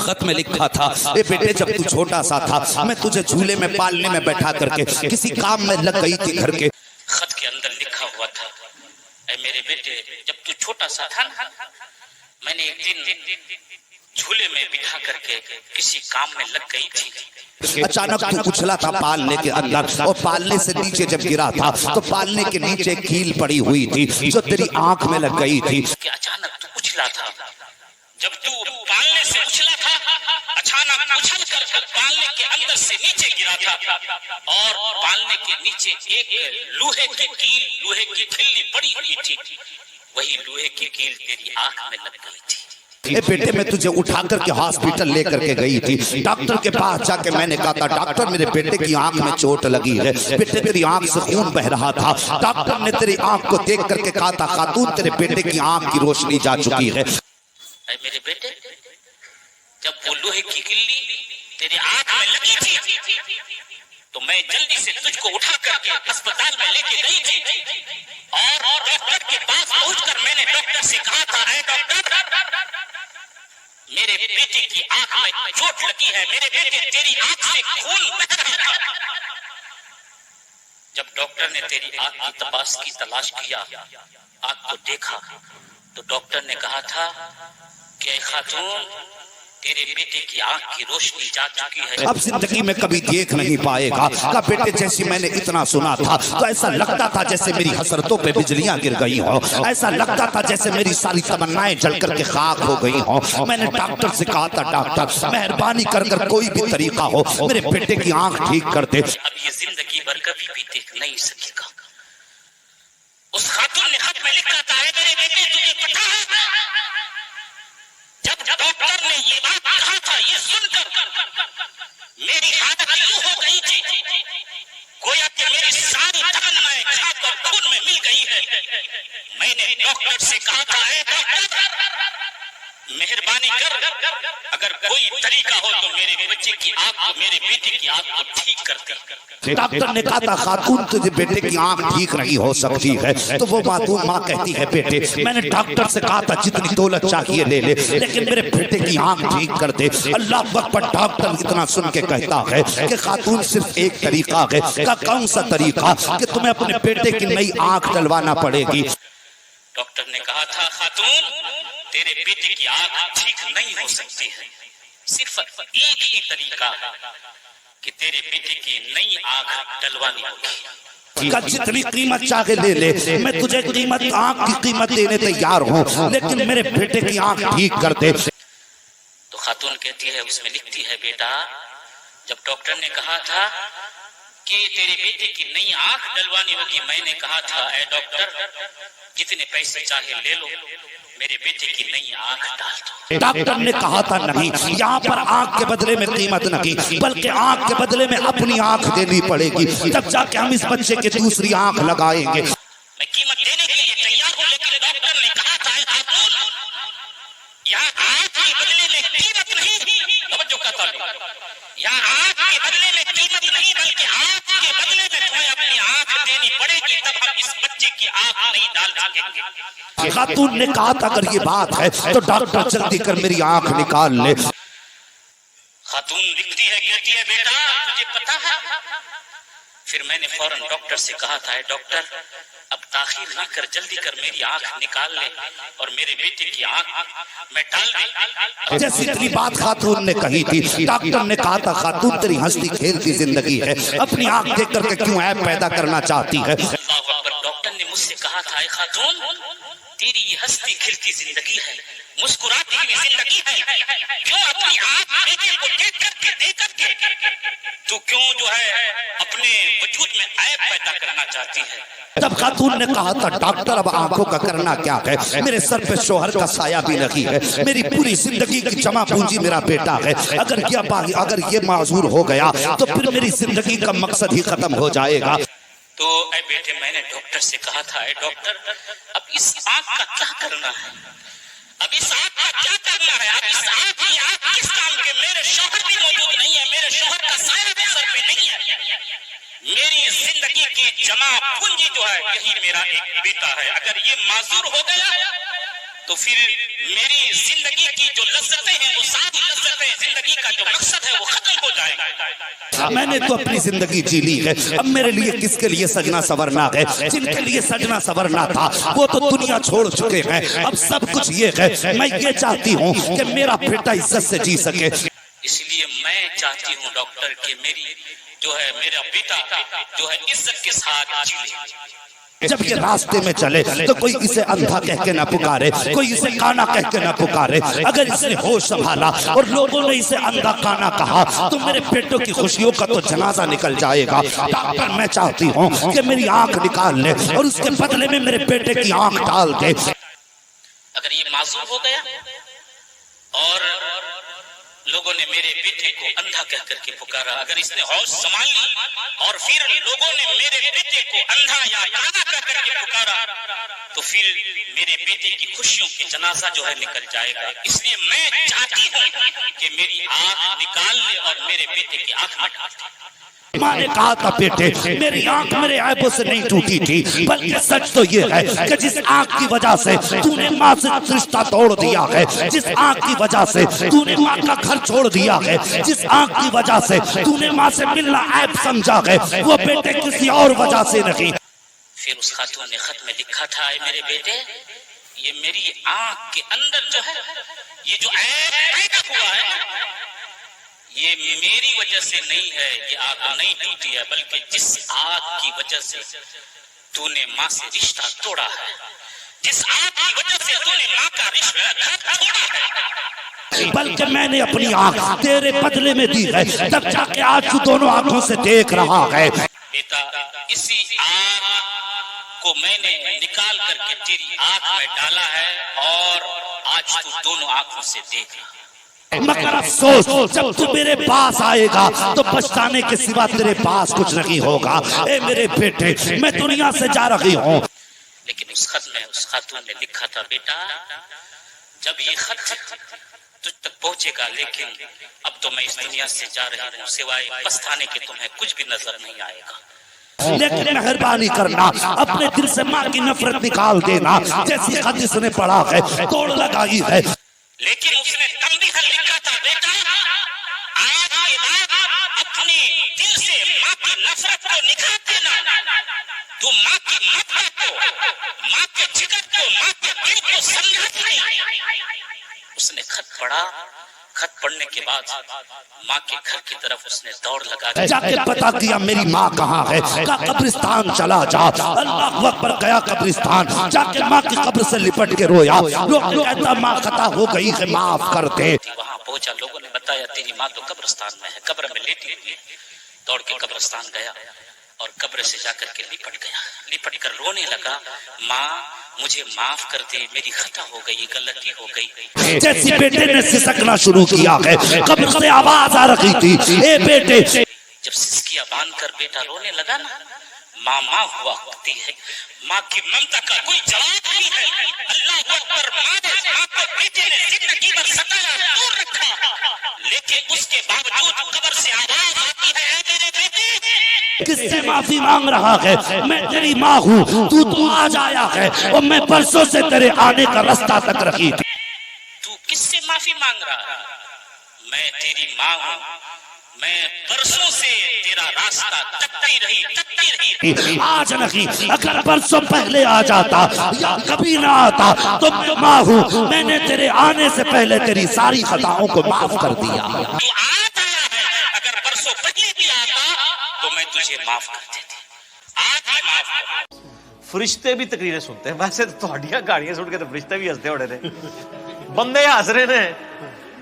خط میں لکھا تھا اے بیٹے جب تو چھوٹا سا تھا میں تجھے جھولے میں پالنے میں بیٹھا کر کے کسی کام میں لگ گئی تھی گھر کے. خط کے اندر لکھا ہوا تھا اے میرے بیٹے جب تو چھوٹا سا تھا میں نے ایک دن جھولے میں بٹھا کر کے کسی کام میں لگ گئی تھی. اچانک تو اچھلا تھا پالنے کے اندر اور پالنے سے نیچے جب گرا تھا تو پالنے کے نیچے کیل پڑی ہوئی تھی جو تیری آنکھ میں لگ گئی تھی. کہ اچانک تو اچھلا تھا جب تو پالنے سے اچھلا تھا اچانک اچھل کر پالنے کے اندر سے نیچے گرا تھا اور پالنے کے نیچے ایک لوہے کی کیل لوہے کی کھلی پڑی ہوئی تھی. وہی لوہے کی کیل تیری آنکھ میں لگ گئی تھی. اے بیٹے میں تجھے اٹھا کر کے ہاسپٹل لے کر کے گئی تھی. ڈاکٹر کے پاس جا کے میں نے کہا تھا ڈاکٹر میرے بیٹے کی آنکھ میں چوٹ لگی ہے. بیٹے تیری آنکھ سے خون بہ رہا تھا. ڈاکٹر نے تیری آنکھ کو دیکھ کر کے کہا تھا خاتون تیرے بیٹے کی آنکھ کی روشنی جا چکی ہے. اے میرے بیٹے جب وہ لوہے کی کلی تیری آنکھ میں لگی تھی تو میں جلدی سے تجھ کو اٹھا کر کے اسپتال میں لے کے گئی تھی اور ڈاکٹر کے پاس پہنچ کر میں نے ڈاکٹر سے کہا تھا اے ڈاکٹر میرے بیٹے کی آنکھ میں چوٹ لگی ہے میرے بیٹے تیری آنکھ سے خون بہ رہا ہے. جب ڈاکٹر نے تیری آنکھ کی تپاس کی تلاش کیا آنکھ کو دیکھا تو ڈاکٹر نے کہا تھا کہ اے خاتون تیرے بیٹے کی آنکھ کی روشنی جا چکی ہے اب زندگی میں کبھی دیکھ نہیں پائے گا. کہا بیٹے جیسی میں نے اتنا سنا تھا تو ایسا لگتا تھا جیسے میری حسرتوں پہ بجلیاں گر گئی ہوں. ایسا لگتا تھا جیسے میری ساری تمنائیں جل کر کے خاک ہو گئی ہوں. میں نے ڈاکٹر سے کہا تھا ڈاکٹر مہربانی کر کر کوئی بھی طریقہ ہو میرے بیٹے کی آنکھ ٹھیک کر دے. اب یہ زندگی بھر کبھی بھی دیکھ نہیں سکے گا. اس خاتون نے خط میں لکھا تھا اے میرے بیٹے تجھے پتہ ہے جب ڈاکٹر نے یہ بات کہا تھا یہ سن کر میری حالت یوں ہو گئی تھی گویا کہ میری ساری تمنائیں خاک اور خون میں مل گئی ہے. میں نے ڈاکٹر سے کہا تھا اے ڈاکٹر مہربانی کر اگر کوئی طریقہ ہو تو میرے بچے کی آنکھ میرے بیٹے کی آنکھ کو ٹھیک کر دے. ڈاکٹر نے کہا تھا خاتون تجھے بیٹے کی آنکھ ٹھیک نہیں ہو سکتی ہے تو وہ معصوم ماں کہتی ہے بیٹے میں نے ڈاکٹر سے کہا تھا جتنی دولت چاہیے لے لے لیکن میرے بیٹے کی آنکھ ٹھیک کر دے. اللہ اکبر. ڈاکٹر اتنا سن کے کہتا ہے کہ خاتون صرف ایک طریقہ ہے. کا کون سا طریقہ کہ تمہیں اپنے بیٹے کی نئی آنکھ ڈلوانا پڑے گی. ڈاکٹر نے کہا تھا خاتون تیرے بیٹے کی آنکھ ٹھیک نہیں ہو سکتی ہے صرف ایک ہی طریقہ ہے کہ تیرے بیٹے کی نئی آنکھ ڈلوانی ہوگی. کا جتنی قیمت چاہے لے لے میں تجھے قیمت آنکھ کی قیمت دینے تیار ہوں لیکن میرے بیٹے کی آنکھ ٹھیک کر دے. تو خاتون کہتی ہے اس میں لکھتی ہے بیٹا جب ڈاکٹر نے کہا تھا کہ تیرے بیٹے کی نئی آنکھ ڈلوانی ہوگی میں نے کہا تھا اے ڈاکٹر جتنے پیسے چاہے لے لو میرے بیٹے کی نئی آنکھ ڈال دو. ڈاکٹر نے کہا تھا نہیں یہاں پر آنکھ کے بدلے میں قیمت نہیں بلکہ آنکھ کے بدلے میں اپنی آنکھ دینی پڑے گی. جب جا کے ہم اس بچے کی دوسری آنکھ لگائیں گے. میں قیمت دینے کے لیے تیار ہوں لیکن ڈاکٹر نے کہا تھا اے خاتون یہاں آنکھ کے بدلے میں قیمت نہیں توجہ کرتا ہوں یہاں آنکھ کے بدلے میں قیمت نہیں بلکہ آنکھ کے بدلے میں تمہیں اپنی آنکھ دینی پڑے گی تب ہم اس بچے کی آنکھ نہیں ڈال سکیں گے. خاتون نے کہا تھا اگر یہ بات ہے تو ڈاکٹر جلدی کر میری آنکھ نکال لے. خاتون لکھتی ہے کہتی ہے بیٹا تجھے پتا ہے پھر میں نے فوراً ڈاکٹر سے کہا تھا اے ڈاکٹر اب تاخیر نہ کر جلدی کر میری آنکھ نکال لے اور میرے بیٹے کی آنکھ میں ڈال دے. جیسی اتنی بات خاتون نے کہی تھی ڈاکٹر نے کہا تھا خاتون تیری ہنستی کھیلتی زندگی ہے اپنی آنکھ دیکھ کر کے کیوں عیب پیدا کرنا چاہتی ہے. اللہ اکبر. ڈاکٹر نے مجھ سے کہا تھا اے خاتون تیری یہ ہنستی کھلتی زندگی ہے مسکراتی ہوئی زندگی ہے کیوں اپنی آنکھ بیٹے کو دیکھ کر کے تو کیوں جو ہے اپنے وجود میں عیب پیدا کرنا چاہتی ہے. جب خاتون نے کہا تھا ڈاکٹر اب آنکھوں کا کرنا کیا ہے میرے سر پہ شوہر کا سایہ بھی نہیں ہے میری پوری زندگی کی جمع پونجی میرا بیٹا ہے اگر یہ معذور ہو گیا تو پھر میری زندگی کا مقصد ہی ختم ہو جائے گا. تو اے بیٹے میں نے ڈاکٹر سے کہا تھا اے ڈاکٹر اب اس آنکھ کا کیا کرنا ہے اب اس آنکھ کا کیا کرنا ہے اب اس آنکھ کی آنکھ کس کام کے میرے شوہر بھی موجود نہیں ہے میرے شوہر کا سایہ بھی سر پہ نہیں ہے میری زندگی کی جمع پونجی جو ہے یہی میرا ایک بیٹا ہے اگر یہ معذور ہو گیا تو پھر میری زندگی کی جو لذتیں ہیں وہ ساری لذتیں کا جو مقصد ہے وہ ختم ہو جائے گا. میں نے تو اپنی زندگی جی لی ہے، اب میرے لیے کس کے لیے سجنا سورنا ہے؟ جن کے لیے سجنا سورنا تھا وہ تو دنیا چھوڑ چکے ہیں. اب سب کچھ یہ ہے، میں یہ چاہتی ہوں کہ میرا بیٹا عزت سے جی سکے. اس لیے میں چاہتی ہوں ڈاکٹر کہ میری جو ہے میرا بیٹا جو ہے عزت کے ساتھ جی لے. جب یہ راستے میں چلے تو کوئی اسے اندھا کہہ کے نہ پکارے، کوئی اسے کانا کہہ کے نہ پکارے. اگر اس نے ہوش سنبھالا اور لوگوں نے اسے اندھا کانا کہا تو میرے بیٹوں کی خوشیوں کا تو جنازہ نکل جائے گا. ڈاکٹر میں چاہتی ہوں کہ میری آنکھ نکال لے اور اس کے بدلے میں میرے بیٹے کی آنکھ ڈال دے. اگر یہ معذور ہو گیا اور لوگوں نے میرے بیٹے کو اندھا کہہ کر کے پکارا، اگر اس نے ہوش سنبھال لی اور پھر لوگوں نے میرے بیٹے کو اندھا یا کانا کہہ کر کے پکارا تو پھر میرے بیٹے کی خوشیوں کی جنازہ جو ہے نکل جائے گا. اس لیے میں چاہتی ہوں کہ میری آنکھ نکال لے اور میرے بیٹے کی آنکھ میں ڈال دے. ماں نے کہا تھا بیٹے میری آنکھ میرے عیبوں سے نہیں ٹوٹی تھی، بلکہ سچ تو یہ ہے کہ جس آنکھ کی وجہ سے تو نے ماں سے رشتہ توڑ دیا ہے، جس آنکھ کی وجہ سے تو نے ماں کا گھر چھوڑ دیا ہے، جس آنکھ کی وجہ سے تو نے ماں سے ملنا عیب سمجھا ہے، وہ بیٹے کسی اور وجہ سے نہیں. پھر اس خاتون نے خط میں لکھا تھا، اے میرے بیٹے یہ میری آنکھ کے اندر جو ہے یہ جو عیب پیدا ہوا ہے یہ میری وجہ سے نہیں ہے، یہ آنکھ نہیں ٹوٹی ہے، بلکہ جس آنکھ کی وجہ سے تو نے ماں سے رشتہ توڑا ہے، جس آنکھ کی وجہ سے تو نے ماں کا رشتہ توڑا ہے، بلکہ میں نے اپنی آنکھ تیرے بدلے میں دی ہے، تب جا کے آج تو دونوں آنکھوں سے دیکھ رہا ہے. بیٹا اسی آنکھ کو میں نے نکال کر کے تیری آنکھ میں ڈالا ہے اور آج تو دونوں آنکھوں سے دیکھ رہا. مگر افسوس جب تو میرے پاس آئے گا تو پچھتانے کے سوا تیرے پاس کچھ نہیں ہوگا. اے میرے بیٹے میں دنیا سے جا رہی ہوں. لیکن اس خط میں اس خاتون نے لکھا تھا، بیٹا جب یہ خط تجھ تک پہنچے گا لیکن اب تو میں اس دنیا سے جا رہی ہوں، سوائے پچھتانے کے تمہیں کچھ بھی نظر نہیں آئے گا. لیکن مہربانی کرنا اپنے دل سے ماں کی نفرت نکال دینا. جیسی خط اس نے پڑھا ہے توڑ لگائی ہے، لیکن اس نے تنبیہ لکھا تھا، بیٹا آج کے بعد اپنے دل سے ماں کی نفرت کو نکال دینا. تو ماں کی محبت کو، ماں کے جگر کو، ماں کے دل کو سمجھاتی نہیں. اس نے خط پڑھا، خط پڑھنے کے بعد ماں کے گھر کی طرف اس نے دوڑ لگا جا کے پتا کیا میری ماں کہاں ہے. کہا قبرستان چلا جا. اللہ اکبر گیا قبرستان، جا کے ماں کی قبر سے لپٹ کے رویا. کہتا ماں خطا ہو گئی ہے معاف کر دے. وہاں پہنچا، لوگوں نے بتایا تیری ماں تو قبرستان میں ہے، قبر میں لیٹی ہوئی ہے. دوڑ کے قبرستان گیا اور قبر سے جا کر کے لپٹ گیا، لپٹ کر رونے لگا، ماں مجھے معاف کر دے، میری خطا ہو گئی، غلطی ہو گئی. جیسی بیٹے نے سسکنا شروع کیا ہے قبر سے آواز آ رہی تھی، اے بیٹے. جب سسکیاں باندھ کر بیٹا رونے لگا نا، ماں ماں ہوا کرتی ہے، ماں کی ممتا کا کوئی جواب نہیں ہے. اللہ اکبر. ماں کو بیٹے نے زندگی بھر ستایا، دور رکھا، لیکن اس کے باوجود قبر سے آواز آتی ہے، اے میرے بیٹے کس سے معافی مانگ رہا ہے؟ میں تیری ماں ہوں، تو آج آیا ہے اور میں برسوں سے تیرے آنے کا رستہ تک رکھی تھی. تو کس سے معافی مانگ رہا ہے؟ میں تیری ماں ہوں، میں برسوں سے تیرا راستہ تکتی رہی. آج نہیں، اگر برسوں پہلے آ جاتا یا کبھی نہ آتا تو میں ماں ہوں، میں نے تیرے آنے سے پہلے تیری ساری خطاؤں کو معاف کر دیا. تو آج آیا ہے، اگر برسوں پہلے بھی آتا تو میں تجھے معاف کر دیتی. آج ہی معاف کر. فرشتے بھی تقریریں سنتے ہیں. ویسے تو تھوڑیاں گاڑیاں سن کے تو فرشتے بھی ہنستے ہوڑے تھے. بندے ہنس رہے ہیں.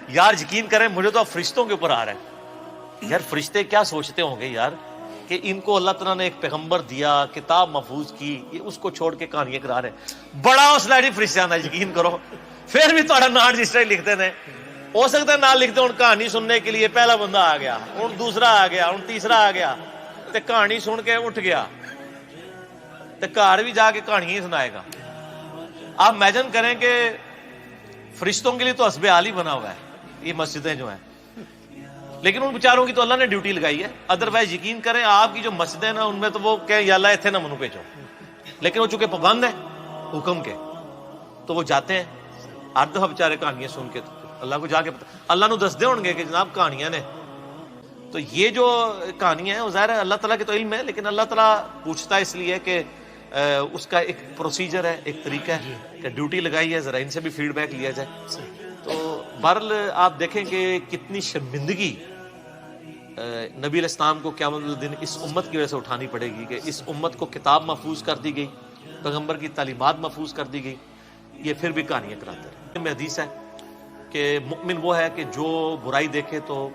یار یقین کریں مجھے تو اب فرشتوں کے اوپر آ رہا ہے. یار فرشتے کیا سوچتے ہوں گے یار کہ ان کو اللہ تعالیٰ نے ایک پیغمبر دیا، کتاب محفوظ کی، یہ اس کو چھوڑ کے کہانیاں کرا رہے ہیں. بڑا حوصلہ ہے فرشتیاں دا، یقین کرو. پھر بھی تھوڑا نام جس طرح لکھتے ہیں، ہو سکتا ہے نام لکھتے ہوں کہانی سننے کے لیے پہلا بندہ آ گیا، ہوں دوسرا آ گیا، ہوں تیسرا آ گیا، تے کہانی سن کے اٹھ گیا تے گھر بھی جا کے کہانی ہی سنائے گا. آپ امیجن کریں کہ فرشتوں کے لیے تو حسب حال ہی بنا ہوا ہے یہ مسجدیں جو ہیں، لیکن ان بیچاروں کی تو اللہ نے ڈیوٹی لگائی ہے. ادروائز یقین کریں آپ کی جو مسجدیں نا ان میں تو وہ کہیں یا اللہ ایتھے نہ منو بھیجو، لیکن وہ چونکہ پابند ہیں حکم کے تو وہ جاتے ہیں. ہر دفعہ بیچارے کہانیاں سن کے اللہ کو جا کے پتا, اللہ نو دس دے ہوں گے کہ جناب کہانیاں نے. تو یہ جو کہانیاں ہیں وہ ظاہر ہے اللہ تعالیٰ کے تو علم ہے, لیکن اللہ تعالیٰ پوچھتا ہے اس لیے کہ اس کا ایک پروسیجر ہے, ایک طریقہ ہے کہ ڈیوٹی لگائی ہے, ذرا ان سے بھی فیڈ بیک لیا جائے. تو بہرحال آپ دیکھیں کہ کتنی شرمندگی نبی علیہ السلام کو قیامت الدین اس امت کی وجہ سے اٹھانی پڑے گی کہ اس امت کو کتاب محفوظ کر دی گئی, پیغمبر کی تعلیمات محفوظ کر دی گئی, یہ پھر بھی کہانیاں کراتے رہے. میں حدیث ہے کہ مؤمن وہ ہے کہ جو برائی دیکھے تو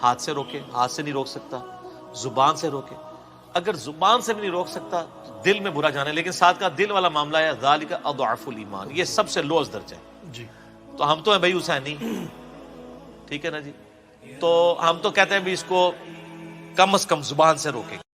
ہاتھ سے روکے, ہاتھ سے نہیں روک سکتا, زبان سے روکے, اگر زبان سے بھی نہیں روک سکتا تو دل میں برا جانے, لیکن ساتھ کا دل والا معاملہ ہے ذالک اضعف الایمان, یہ سب سے لوز درجہ ہے. جی تو ہم تو ہیں بھائی حسینی, ٹھیک ہے نا جی, تو ہم تو کہتے ہیں بھی اس کو کم از کم زبان سے روکیں.